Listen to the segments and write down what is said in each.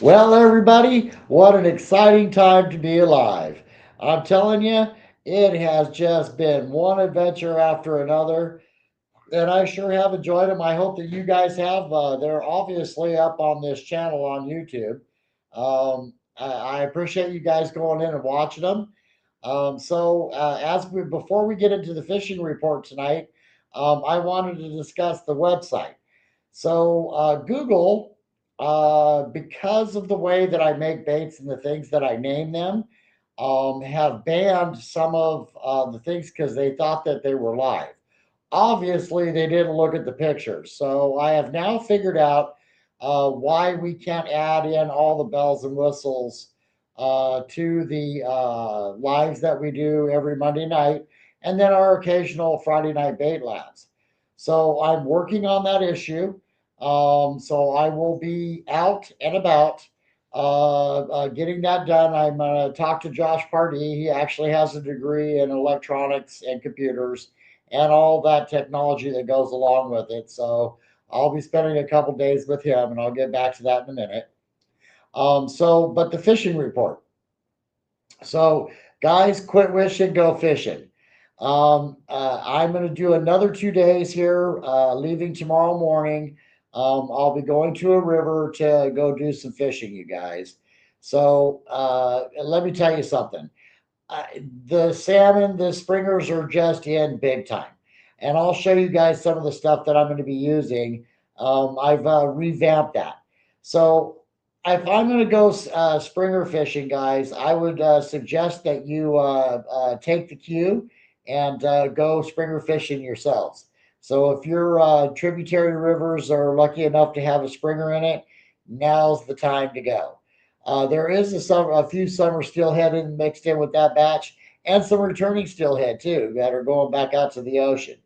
Well, everybody, what an exciting time to be alive. I'm telling you, it has just been one adventure after another, and I sure have enjoyed them. I hope that you guys have. They're obviously up on this channel on YouTube. I appreciate you guys going in and watching them. Before we get into the fishing report tonight, I wanted to discuss the website. Google, because of the way that I make baits and the things that I name them, have banned some of the things because they thought that they were live. Obviously, they didn't look at the pictures. So I have now figured out why we can't add in all the bells and whistles to the lives that we do every Monday night, and then our occasional Friday night bait labs. So I'm working on that issue. So I will be out and about getting that done. I'm going to talk to Josh Pardee. He actually has a degree in electronics and computers and all that technology that goes along with it. So I'll be spending a couple days with him, and I'll get back to that in a minute. But the fishing report. So, guys, quit wishing, go fishing. I'm going to do another 2 days here, leaving tomorrow morning. I'll be going to a river to go do some fishing, you guys. Let me tell you something. The salmon, the springers are just in big time. And I'll show you guys some of the stuff that I'm going to be using. I've revamped that. So if I'm going to go springer fishing, guys, I would suggest that you take the cue and go springer fishing yourselves. So if your tributary rivers are lucky enough to have a springer in it, now's the time to go. There is a few summer steelhead mixed in with that batch, and some returning steelhead too that are going back out to the ocean.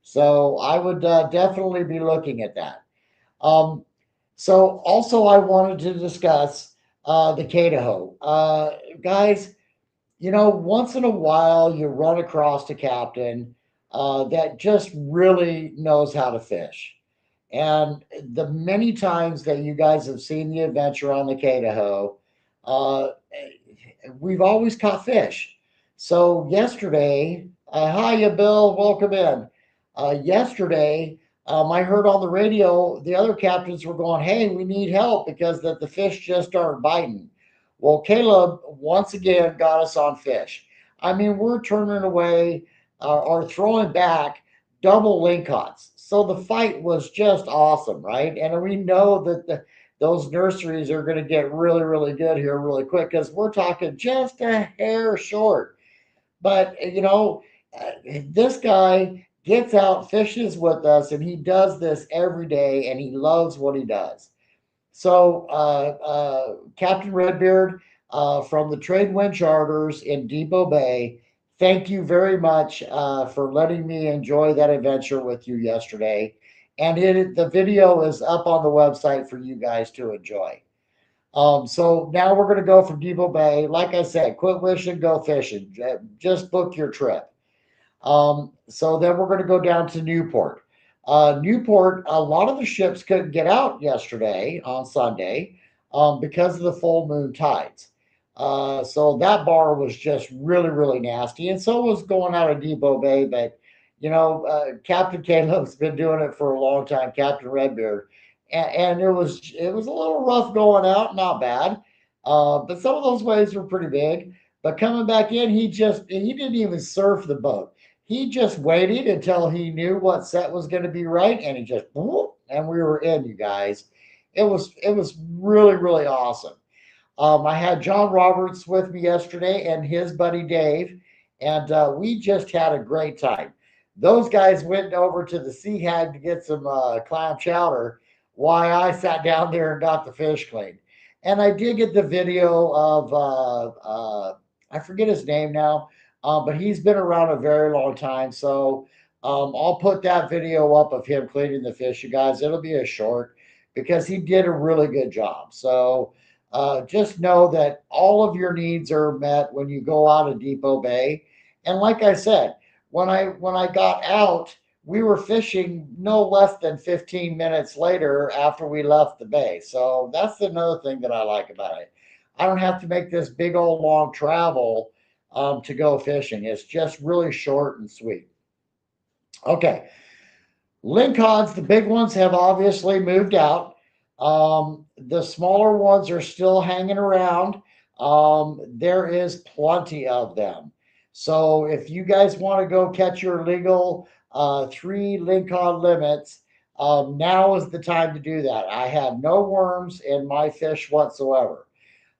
So I would definitely be looking at that. Um, also, I wanted to discuss the Cadaho. Guys, once in a while you run across a captain that just really knows how to fish. And the many times that you guys have seen the adventure on the Cadaho, uh, we've always caught fish. So yesterday, hiya, Bill, welcome in. Yesterday, I heard on the radio the other captains were going, "Hey, we need help because the fish just aren't biting." Well, Caleb once again got us on fish. I mean, we're turning away or throwing back double lingcots. So the fight was just awesome, right? And we know that those nurseries are going to get really, really good here really quick because we're talking just a hair short. But, this guy gets out, fishes with us, and he does this every day, and he loves what he does. Captain Redbeard from the Trade Wind Charters in Depot Bay, thank you very much for letting me enjoy that adventure with you yesterday. And the video is up on the website for you guys to enjoy. So now we're going to go from Depot Bay. Like I said, quit wishing, go fishing. Just book your trip. So then we're going to go down to Newport. Newport, a lot of the ships couldn't get out yesterday on Sunday because of the full moon tides. So that bar was just really, really nasty. And so was going out of Depot Bay. But, Captain Caleb's been doing it for a long time, Captain Redbeard. And it was a little rough going out, not bad. But some of those waves were pretty big. But coming back in, he didn't even surf the boat. He just waited until he knew what set was going to be right, and he just whoop, and we were in, you guys. It was really, really awesome. I had John Roberts with me yesterday and his buddy Dave, and we just had a great time. Those guys went over to the Sea Hag to get some clam chowder, while I sat down there and got the fish cleaned. And I did get the video of I forget his name now, but he's been around a very long time. So I'll put that video up of him cleaning the fish, you guys. It'll be a short because he did a really good job. So just know that all of your needs are met when you go out of Depot Bay. And like I said, when I got out, we were fishing no less than 15 minutes later after we left the bay. So that's another thing that I like about it. I don't have to make this big old long travel to go fishing. It's just really short and sweet. Okay, lingcods, the big ones have obviously moved out. The smaller ones are still hanging around. There is plenty of them. So if you guys want to go catch your legal 3 lingcod limits, now is the time to do that. I had no worms in my fish whatsoever.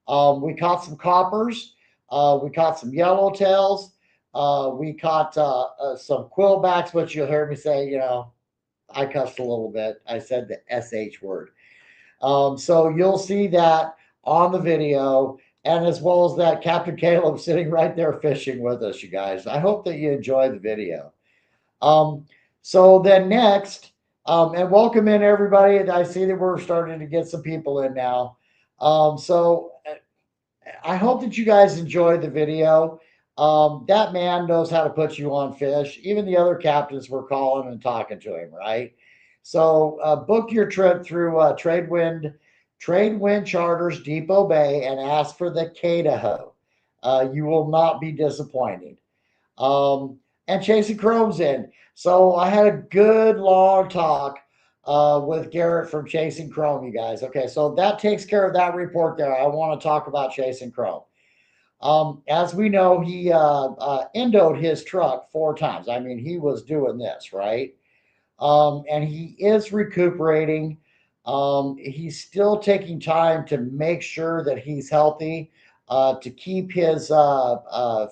We caught some coppers. We caught some yellowtails. We caught some quillbacks, which you'll hear me say, I cussed a little bit. I said the SH word. So you'll see that on the video, and as well as that Captain Caleb sitting right there fishing with us, you guys. I hope that you enjoyed the video. Um, so then next, and welcome in everybody. I see that we're starting to get some people in now. So I hope that you guys enjoyed the video. That man knows how to put you on fish. Even the other captains were calling and talking to him, right? So book your trip through Tradewind Charters Depot Bay and ask for the Cadaho. You will not be disappointed. And Chasing Chrome's in. So I had a good long talk with Garrett from Chasing Chrome, you guys. Okay, so that takes care of that report there. I want to talk about Chasing Chrome. As we know, he endoed his truck 4 times. I mean, he was doing this, right? And he is recuperating. He's still taking time to make sure that he's healthy, to keep his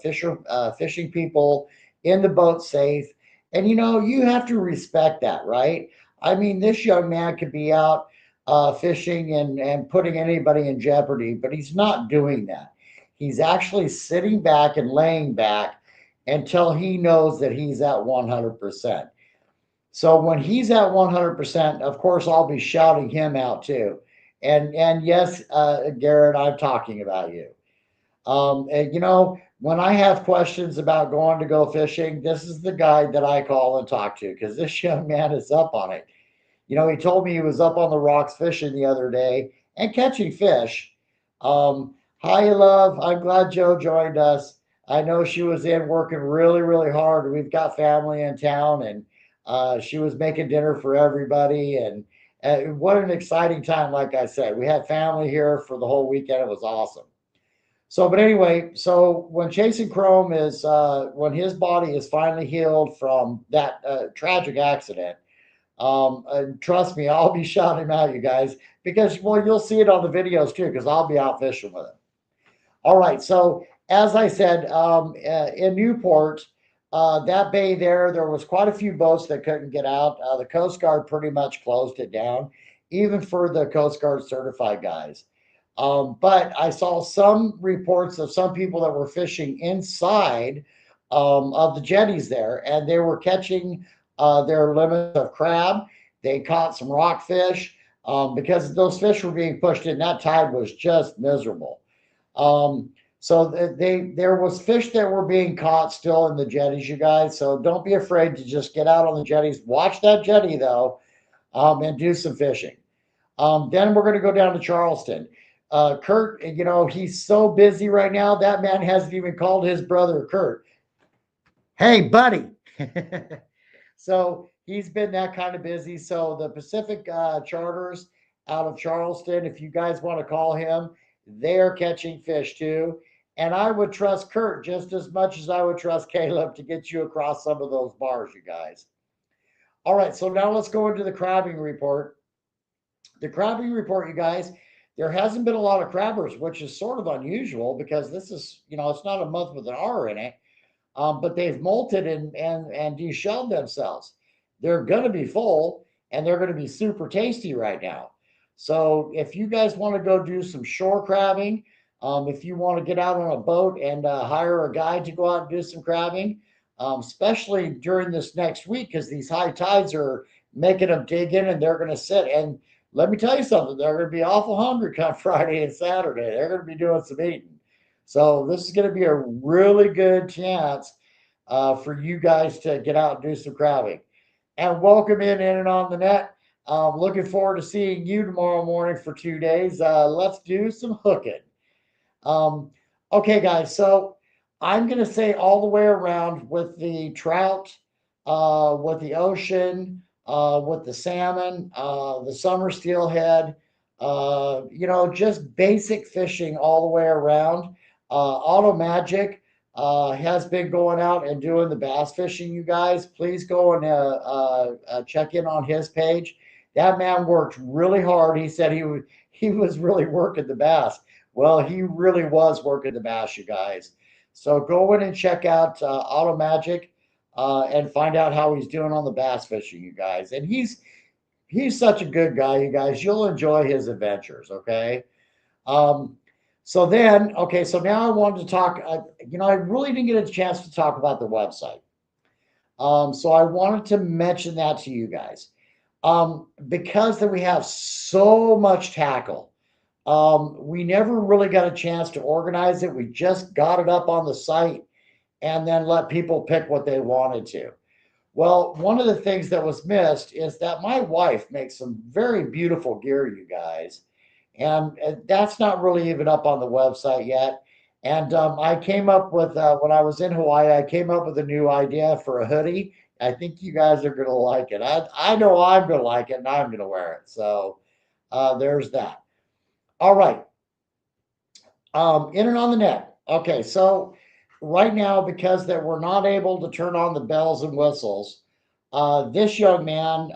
fishing people in the boat safe. And you have to respect that, right? I mean, this young man could be out fishing and putting anybody in jeopardy, but he's not doing that. He's actually sitting back and laying back until he knows that he's at 100%. So when he's at 100%, of course, I'll be shouting him out too. And yes, Garrett, I'm talking about you. And, when I have questions about going to go fishing, this is the guy that I call and talk to because this young man is up on it. He told me he was up on the rocks fishing the other day and catching fish. Hi, love. I'm glad Joe joined us. I know she was in working really, really hard. We've got family in town, and she was making dinner for everybody. And what an exciting time! Like I said, we had family here for the whole weekend. It was awesome. So, but anyway, so when Chasing Chrome is, when his body is finally healed from that tragic accident, and trust me, I'll be shouting him out, you guys, because, well, you'll see it on the videos too, because I'll be out fishing with him. All right. So, as I said, in Newport, that bay there was quite a few boats that couldn't get out. The Coast Guard pretty much closed it down, even for the Coast Guard certified guys. But I saw some reports of some people that were fishing inside of the jetties there, and they were catching their limit of crab. They caught some rockfish because those fish were being pushed in. That tide was just miserable. So there was fish that were being caught still in the jetties, you guys. So don't be afraid to just get out on the jetties. Watch that jetty though, and do some fishing. Then we're going to go down to Charleston. Kurt, he's so busy right now. That man hasn't even called his brother Kurt. Hey, buddy. So he's been that kind of busy. So the Pacific Charters out of Charleston, if you guys want to call him, they're catching fish too. And I would trust Kurt just as much as I would trust Caleb to get you across some of those bars, you guys. All right, so now let's go into the crabbing report. The crabbing report, you guys, there hasn't been a lot of crabbers, which is sort of unusual because this is, it's not a month with an R in it. But they've molted and deshelled themselves. They're going to be full and they're going to be super tasty right now. So if you guys want to go do some shore crabbing, if you want to get out on a boat and hire a guide to go out and do some crabbing, especially during this next week, because these high tides are making them dig in and they're going to sit. And let me tell you something, they're going to be awful hungry come Friday and Saturday. They're going to be doing some eating. So this is going to be a really good chance for you guys to get out and do some crabbing. and welcome in and on the net. Looking forward to seeing you tomorrow morning for 2 days. Let's do some hooking. Um, okay, guys, so I'm going to say all the way around with the trout, with the ocean, with the salmon, the summer steelhead, just basic fishing all the way around. Auto Magic has been going out and doing the bass fishing, you guys. Please go and check in on his page. That man worked really hard. He said he was really working the bass. Well, he really was working the bass, you guys. So go in and check out Auto Magic and find out how he's doing on the bass fishing, you guys. And he's such a good guy, you guys. You'll enjoy his adventures. Okay. Um, so now I wanted to talk. I really didn't get a chance to talk about the website. So I wanted to mention that to you guys because that we have so much tackle. We never really got a chance to organize it. We just got it up on the site and then let people pick what they wanted to. Well, one of the things that was missed is that my wife makes some very beautiful gear, you guys, and that's not really even up on the website yet. And I came up with, when I was in Hawaii, I came up with a new idea for a hoodie. I think you guys are going to like it. I know I'm going to like it and I'm going to wear it. So there's that. All right. In and on the net. Okay, so right now, because that we're not able to turn on the bells and whistles, this young man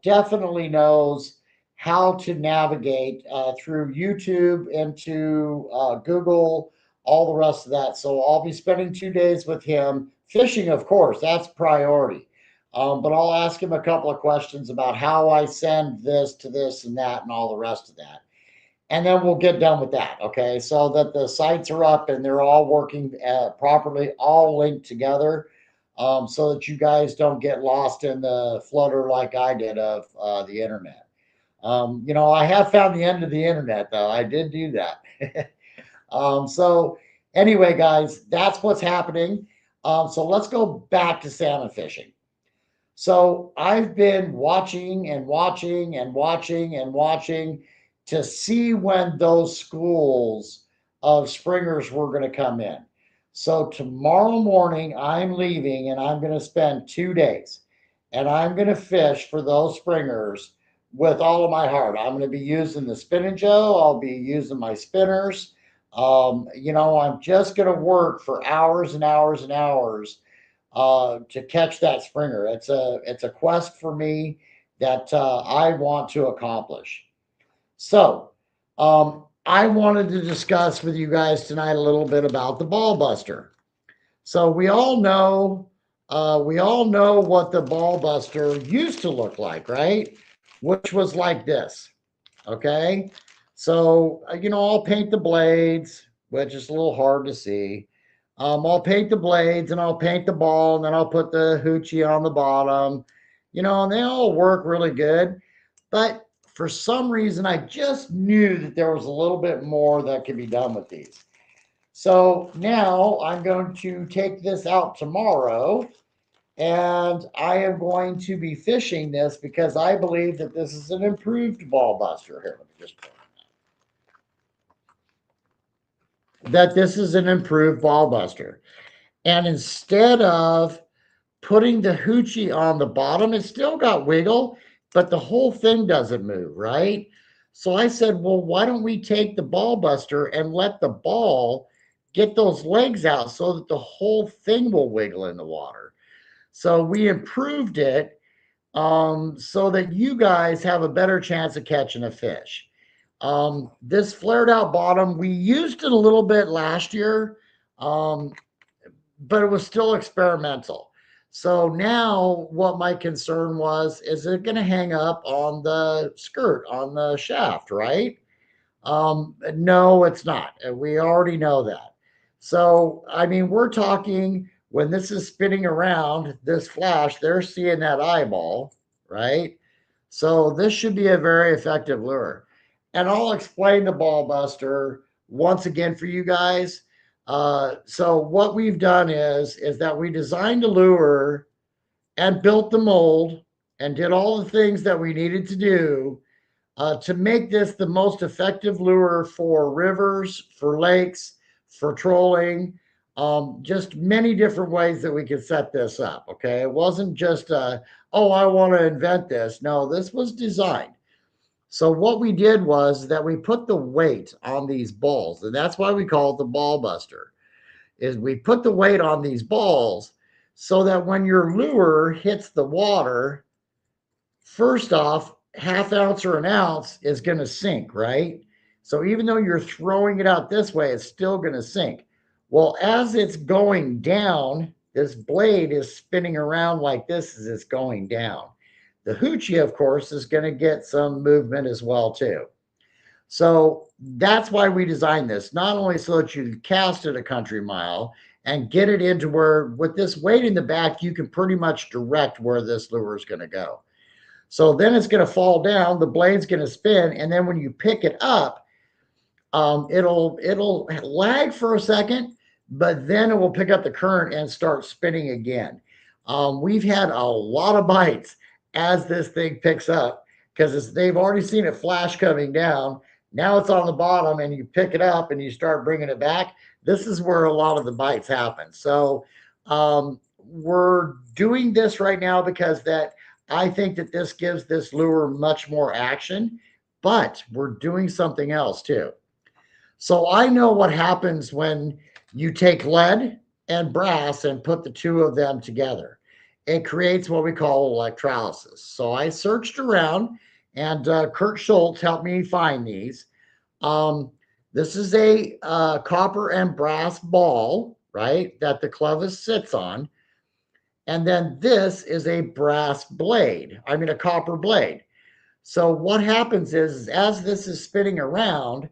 definitely knows how to navigate through YouTube into Google, all the rest of that. So I'll be spending 2 days with him fishing, of course, that's priority. But I'll ask him a couple of questions about how I send this to this and that and all the rest of that, and then we'll get done with that. Okay, so that the sites are up and they're all working properly, all linked together, so that you guys don't get lost in the flutter like I did of the internet. I have found the end of the internet though. I did do that. So anyway, guys, that's what's happening. So let's go back to salmon fishing. So I've been watching and watching and watching and watching to see when those schools of springers were going to come in. So tomorrow morning, I'm leaving and I'm going to spend 2 days and I'm going to fish for those springers with all of my heart. I'm going to be using the spinning Joe, I'll be using my spinners. I'm just going to work for hours and hours and hours to catch that springer. It's a quest for me that I want to accomplish. So, I wanted to discuss with you guys tonight a little bit about the ball buster. So we all know what the ball buster used to look like, right? Which was like this. Okay. So, I'll paint the blades, which is a little hard to see. I'll paint the blades and I'll paint the ball and then I'll put the hoochie on the bottom, and they all work really good. But for some reason, I just knew that there was a little bit more that could be done with these. So now I'm going to take this out tomorrow and I am going to be fishing this because I believe that this is an improved ball buster. Here, let me just that this is an improved ball buster. And instead of putting the hoochie on the bottom, it's still got wiggle, but the whole thing doesn't move, right? So I said, well, why don't we take the ball buster and let the ball get those legs out so that the whole thing will wiggle in the water? So we improved it so that you guys have a better chance of catching a fish. This flared out bottom, we used it a little bit last year, um, but it was still experimental. So now what my concern was, is it going to hang up on the skirt, on the shaft, right? No, it's not. We already know that. So, I mean, we're talking when this is spinning around this flash, they're seeing that eyeball, right? So this should be a very effective lure. And I'll explain the ball buster once again for you guys. So what we've done is that we designed a lure and built the mold. and did all the things that we needed to do to make this the most effective lure for rivers, for lakes, for trolling, just many different ways that we could set this up. Okay. It wasn't just, oh, I want to invent this. No, this was designed. So what we did was that we put the weight on these balls, and that's why we call it the ball buster. Is we put the weight on these balls so that when your lure hits the water, first off, half ounce or an ounce is going to sink, right? So even though you're throwing it out this way, it's still going to sink. Well, as it's going down, this blade is spinning around like this as it's going down. The hoochie, of course, is going to get some movement as well too. So that's why we designed this, not only so that you cast it a country mile and get it into where, with this weight in the back, you can pretty much direct where this lure is going to go. So then it's going to fall down, the blade's going to spin, and then when you pick it up, it'll lag for a second, but then it will pick up the current and start spinning again. We've had a lot of bites as this thing picks up because they've already seen it flash coming down. Now it's on the bottom, and you pick it up and you start bringing it back. This is where a lot of the bites happen. So we're doing this right now because that I think that this gives this lure much more action, but we're doing something else too. So I know what happens when you take lead and brass and put the two of them together. It creates what we call electrolysis. So I searched around, and Kurt Schultz helped me find these. Um, this is a copper and brass ball, right, that the clevis sits on. And then this is a brass blade, I mean, a copper blade. So what happens is as this is spinning around,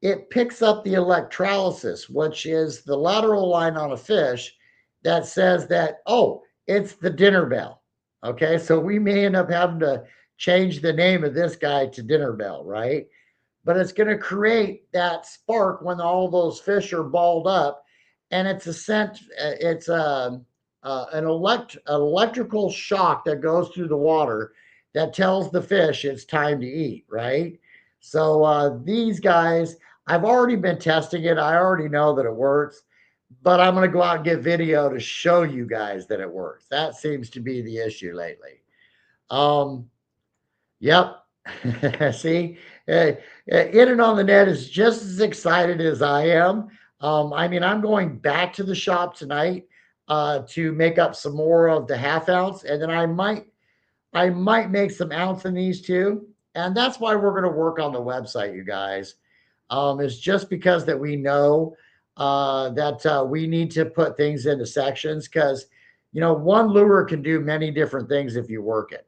it picks up the electrolysis, which is the lateral line on a fish that says that, oh, it's the dinner bell. Okay, so we may end up having to change the name of this guy to dinner bell, right? But it's going to create that spark when all those fish are balled up, and it's a scent. It's an electrical shock that goes through the water that tells the fish it's time to eat, right? So these guys, I've already been testing it. I already know that it works, but I'm going to go out and get video to show you guys that it works. That seems to be the issue lately. Um, yep. See, in and on the net is just as excited as I am. I mean, I'm going back to the shop tonight to make up some more of the half ounce, and then I might make some ounce in these too. And that's why we're going to work on the website, you guys. It's just because that we know that we need to put things into sections because one lure can do many different things if you work it.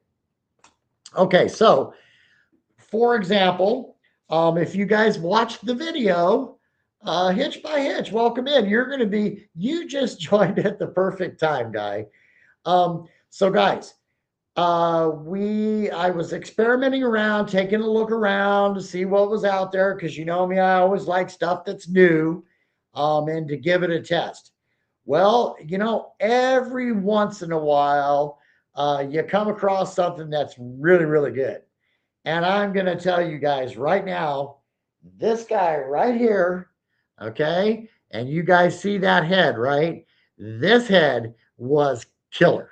Okay, so for example, if you guys watched the video, Hitch by Hitch, welcome in. You just joined at the perfect time, guy. So guys, I was experimenting around, taking a look around to see what was out there because you know me, I always like stuff that's new, and to give it a test. Well, every once in a while, you come across something that's really, really good. And I'm going to tell you guys right now, this guy right here, okay? And you guys see that head, right? This head was killer.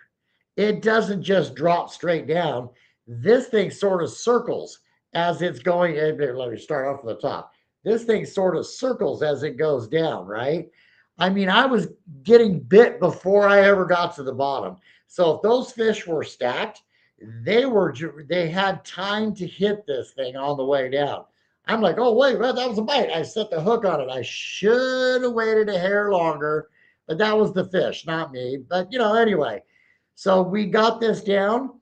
It doesn't just drop straight down. This thing sort of circles as it's going. Let me start off from the top. This thing sort of circles as it goes down, right? I mean, I was getting bit before I ever got to the bottom. So if those fish were stacked, they had time to hit this thing on the way down. I'm like, oh wait, well, that was a bite. I set the hook on it. I should have waited a hair longer, but that was the fish, not me. But anyway, so we got this down.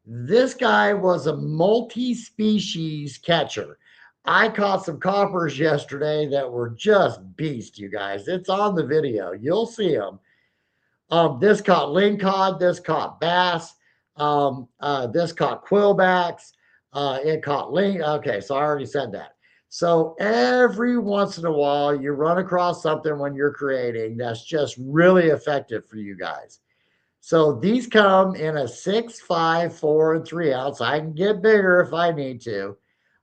This guy was a multi-species catcher. I caught some coppers yesterday that were just beast, you guys. It's on the video. You'll see them. This caught lingcod. This caught bass. This caught quillbacks. It caught ling. Okay, so I already said that. So every once in a while, you run across something when you're creating that's just really effective for you guys. So these come in a 6, 5, 4, and 3 ounce. I can get bigger if I need to.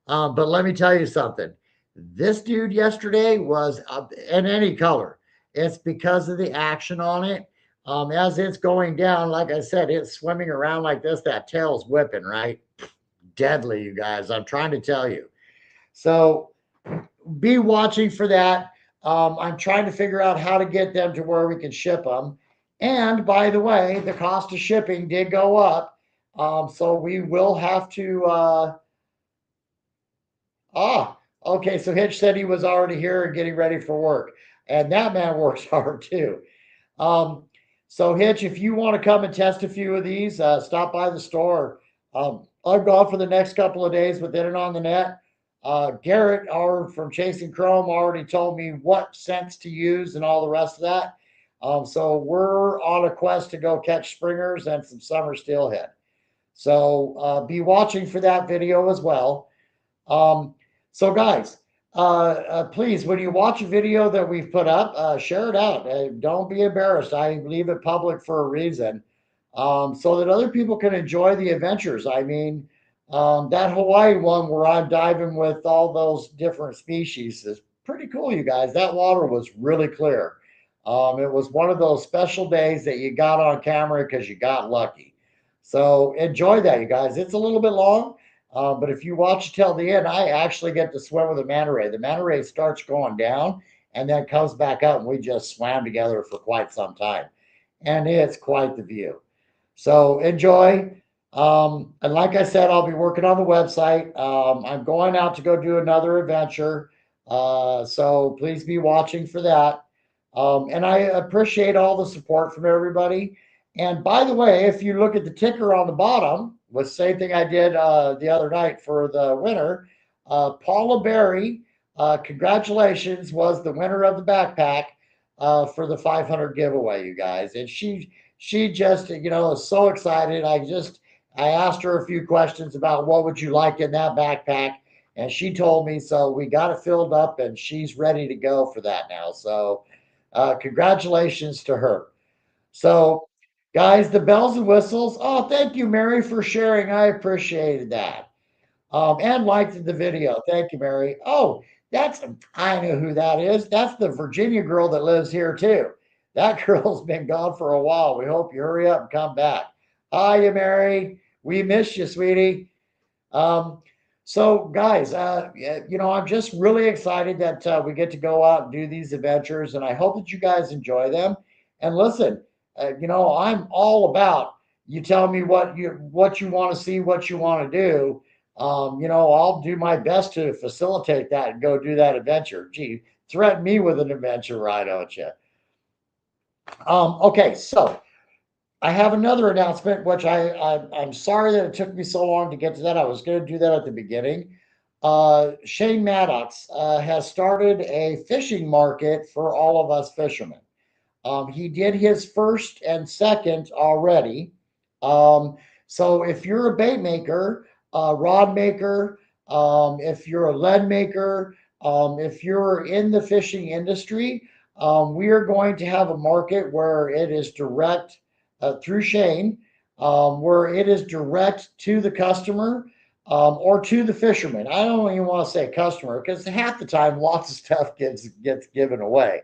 But let me tell you something. This dude yesterday was in any color. It's because of the action on it. As it's going down, like I said, it's swimming around like this. That tail's whipping, right? Deadly, you guys. I'm trying to tell you. So be watching for that. I'm trying to figure out how to get them to where we can ship them. And by the way, the cost of shipping did go up. So we will have to. Okay. So Hitch said he was already here and getting ready for work. And that man works hard too. Um, so Hitch, if you want to come and test a few of these, stop by the store. I'm gone for the next couple of days with In and on the Net. Garrett, our from Chasing Chrome, already told me what scents to use and all the rest of that. So we're on a quest to go catch springers and some summer steelhead. So be watching for that video as well. Um, so, guys, please, when you watch a video that we've put up, share it out. Don't be embarrassed. I leave it public for a reason, so that other people can enjoy the adventures. I mean, that Hawaii one where I'm diving with all those different species is pretty cool, you guys. That water was really clear. It was one of those special days that you got on camera because you got lucky. So enjoy that, you guys. It's a little bit long. But if you watch till the end, I actually get to swim with a manta ray. The manta ray starts going down and then comes back up, and we just swam together for quite some time. And it's quite the view. So enjoy. And like I said, I'll be working on the website. I'm going out to go do another adventure. So please be watching for that. And I appreciate all the support from everybody. And by the way, if you look at the ticker on the bottom, was the same thing I did the other night for the winner. Paula Berry, congratulations, was the winner of the backpack for the 500 giveaway, you guys. And she just is so excited. I asked her a few questions about what would you like in that backpack, and she told me. So we got it filled up, and she's ready to go for that now. So congratulations to her. So, guys, the bells and whistles. Oh, thank you, Mary, for sharing. I appreciated that. And liked the video. Thank you, Mary. Oh, I know who that is. That's the Virginia girl that lives here too. That girl's been gone for a while. We hope you hurry up and come back. Hiya, Mary. We missed you, sweetie. Um, so, guys, I'm just really excited that we get to go out and do these adventures, and I hope that you guys enjoy them. And listen, I'm all about you tell me what you want to see, what you want to do. I'll do my best to facilitate that and go do that adventure. Gee, threaten me with an adventure, right, don't you? Okay, so I have another announcement, which I'm sorry that it took me so long to get to that. I was going to do that at the beginning. Shane Maddox has started a fishing market for all of us fishermen. He did his first and second already. Um, so if you're a bait maker, a rod maker, if you're a lead maker, if you're in the fishing industry, we are going to have a market where it is direct through Shane, where it is direct to the customer or to the fisherman. I don't even want to say customer because half the time lots of stuff gets given away.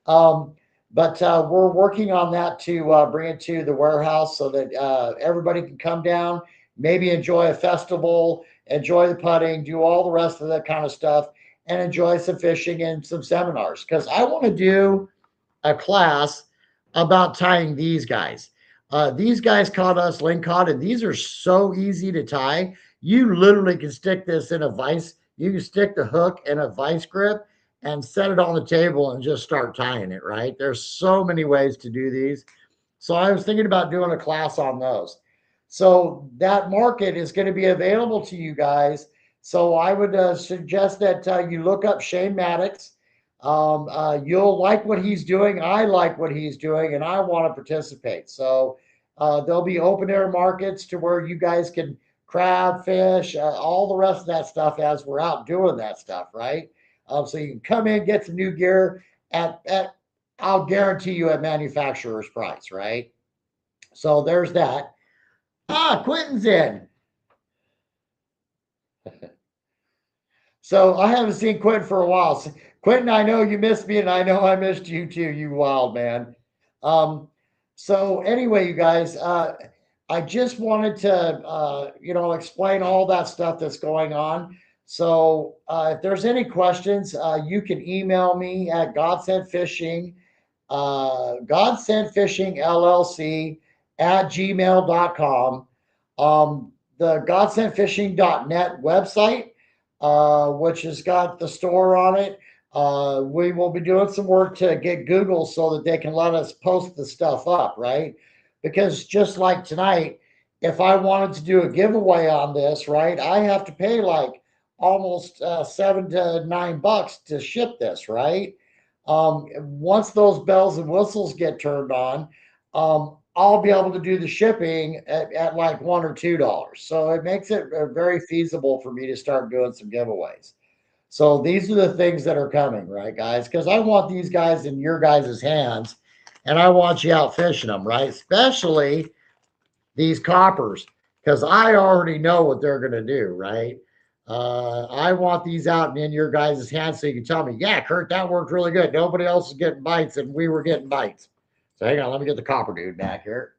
Um, but we're working on that to bring it to the warehouse so that everybody can come down, maybe enjoy a festival, enjoy the putting, do all the rest of that kind of stuff, and enjoy some fishing and some seminars. Because I want to do a class about tying these guys. These guys caught us lingcod, and these are so easy to tie. You literally can stick this in a vise. You can stick the hook in a vice grip and set it on the table and just start tying it, right? There's so many ways to do these. So I was thinking about doing a class on those. So that market is going to be available to you guys. So I would suggest that you look up Shane Maddox. You'll like what he's doing. I like what he's doing, and I want to participate. So there'll be open air markets to where you guys can crab fish, all the rest of that stuff as we're out doing that stuff, right? So you can come in, get some new gear at I'll guarantee you at manufacturer's price, right? So there's that. Quentin's in. So I haven't seen Quentin for a while. So, Quentin, I know you missed me, and I know I missed you too, you wild man. Um, so anyway, you guys, I just wanted to, explain all that stuff that's going on. So if there's any questions, you can email me at godsendfishing LLC at gmail.com. The godsendfishing.net website, which has got the store on it. We will be doing some work to get Google so that they can let us post the stuff up, right? Because just like tonight, if I wanted to do a giveaway on this, right, I have to pay like almost $7 to $9 to ship this, right? Once those bells and whistles get turned on, I'll be able to do the shipping at like $1 or $2. So it makes it very feasible for me to start doing some giveaways. So these are the things that are coming, right, guys? Because I want these guys in your guys' hands, and I want you out fishing them, right? Especially these coppers, because I already know what they're going to do, right? I want these out and in your guys' hands so you can tell me, yeah, Kurt, that worked really good. Nobody else is getting bites, and we were getting bites. So hang on, let me get the copper dude back here.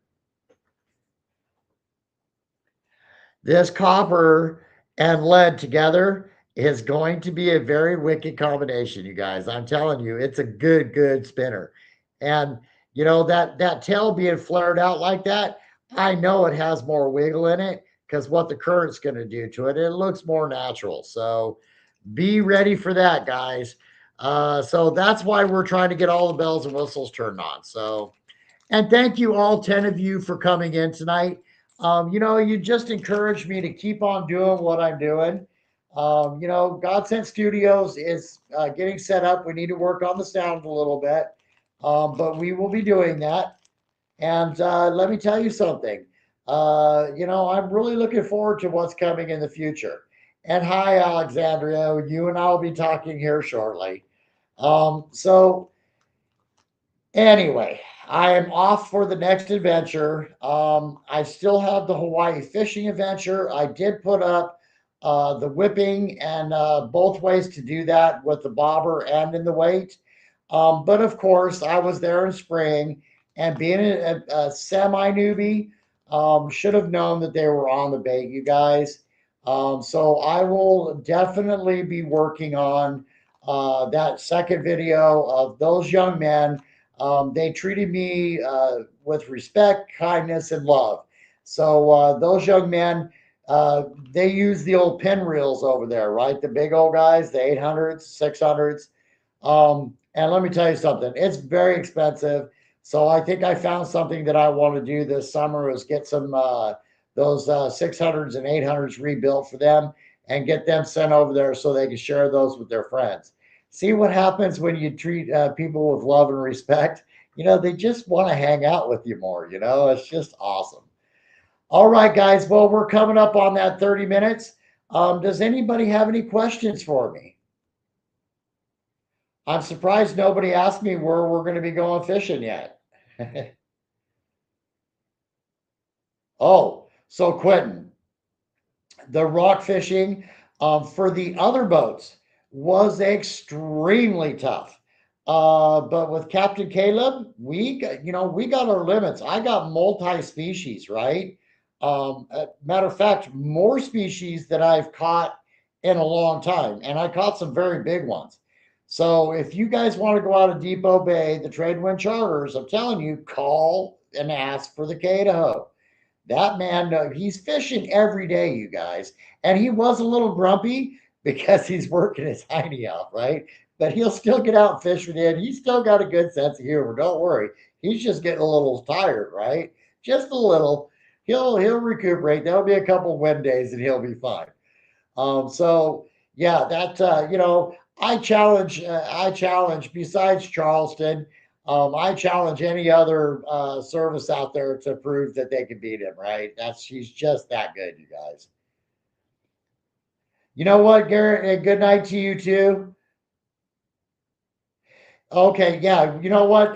This copper and lead together is going to be a very wicked combination, you guys. I'm telling you, it's a good spinner. And you know that tail being flared out like that, I know it has more wiggle in it because what the current's going to do to it, it looks more natural. So be ready for that, guys. So that's why we're trying to get all the bells and whistles turned on. So and thank you, all 10 of you, for coming in tonight. You just encouraged me to keep on doing what I'm doing. Godsend Studios is getting set up. We need to work on the sound a little bit, but we will be doing that. And let me tell you something. I'm really looking forward to what's coming in the future. And hi, Alexandria. You and I will be talking here shortly. So anyway, I am off for the next adventure. I still have the Hawaii fishing adventure. I did put up the whipping and both ways to do that with the bobber and in the weight. But of course, I was there in spring and being a semi newbie, should have known that they were on the bait, you guys. So I will definitely be working on that second video of those young men. They treated me with respect, kindness, and love. So those young men, they use the old pin reels over there, right? The big old guys, the 800s, 600s. And let me tell you something, it's very expensive. So I think I found something that I want to do this summer is get some those 600s and 800s rebuilt for them and get them sent over there so they can share those with their friends. See what happens when you treat people with love and respect. They just want to hang out with you more. It's just awesome. All right, guys. Well, we're coming up on that 30 minutes. Does anybody have any questions for me? I'm surprised nobody asked me where we're going to be going fishing yet. Oh, so Quentin, the rock fishing for the other boats was extremely tough. But with Captain Caleb, we got our limits. I got multi-species, right? Matter of fact, more species that I've caught in a long time, and I caught some very big ones. So if you guys want to go out of Depot Bay, the Tradewind Charters, I'm telling you, call and ask for the Idaho. That man, he's fishing every day, you guys. And he was a little grumpy because he's working his hiney off, right? But he'll still get out and fish with you. And he's still got a good sense of humor. Don't worry. He's just getting a little tired, right? Just a little. He'll recuperate. There'll be a couple wind days and he'll be fine. So yeah, that I challenge besides Charleston, I challenge any other service out there to prove that they can beat him, right? He's just that good, you guys. You know what, Garrett? Good night to you too. Okay, yeah. You know what,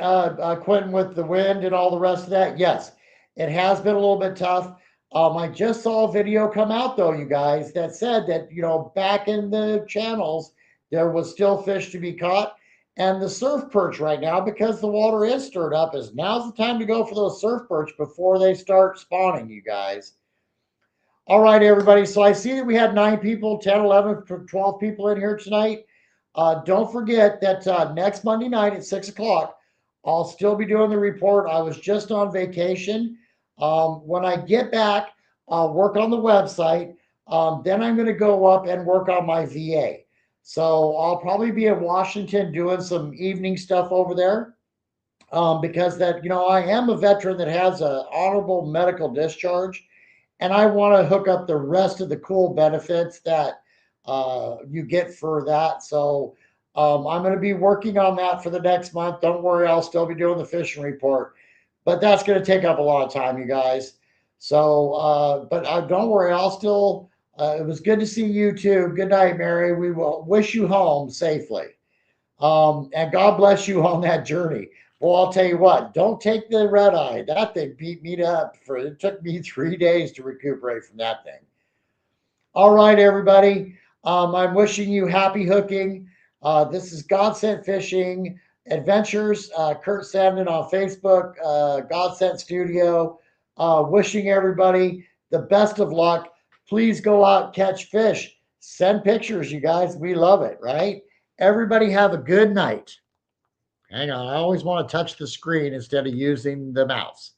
Quentin, with the wind and all the rest of that, yes. It has been a little bit tough. I just saw a video come out though, you guys, that said that, back in the channels, there was still fish to be caught. And the surf perch right now, because the water is stirred up, is now's the time to go for those surf perch before they start spawning, you guys. All right, everybody. So I see that we had 9 people, 10, 11, 12 people in here tonight. Don't forget that next Monday night at 6 o'clock, I'll still be doing the report. I was just on vacation. When I get back, I'll work on the website. Then I'm going to go up and work on my VA. So I'll probably be in Washington doing some evening stuff over there, because I am a veteran that has an honorable medical discharge, and I want to hook up the rest of the cool benefits that you get for that. So I'm going to be working on that for the next month. Don't worry, I'll still be doing the fishing report, but that's going to take up a lot of time, you guys. So, but don't worry, I'll still. It was good to see you too. Good night, Mary. We will wish you home safely. And God bless you on that journey. Well, I'll tell you what, don't take the red eye. That thing beat me up it took me 3 days to recuperate from that thing. All right, everybody. I'm wishing you happy hooking. This is God Sent Fishing Adventures. Kurt Sandin on Facebook, God Sent Studio. Wishing everybody the best of luck. Please go out, catch fish. Send pictures, you guys. We love it, right? Everybody have a good night. Hang on, I always want to touch the screen instead of using the mouse.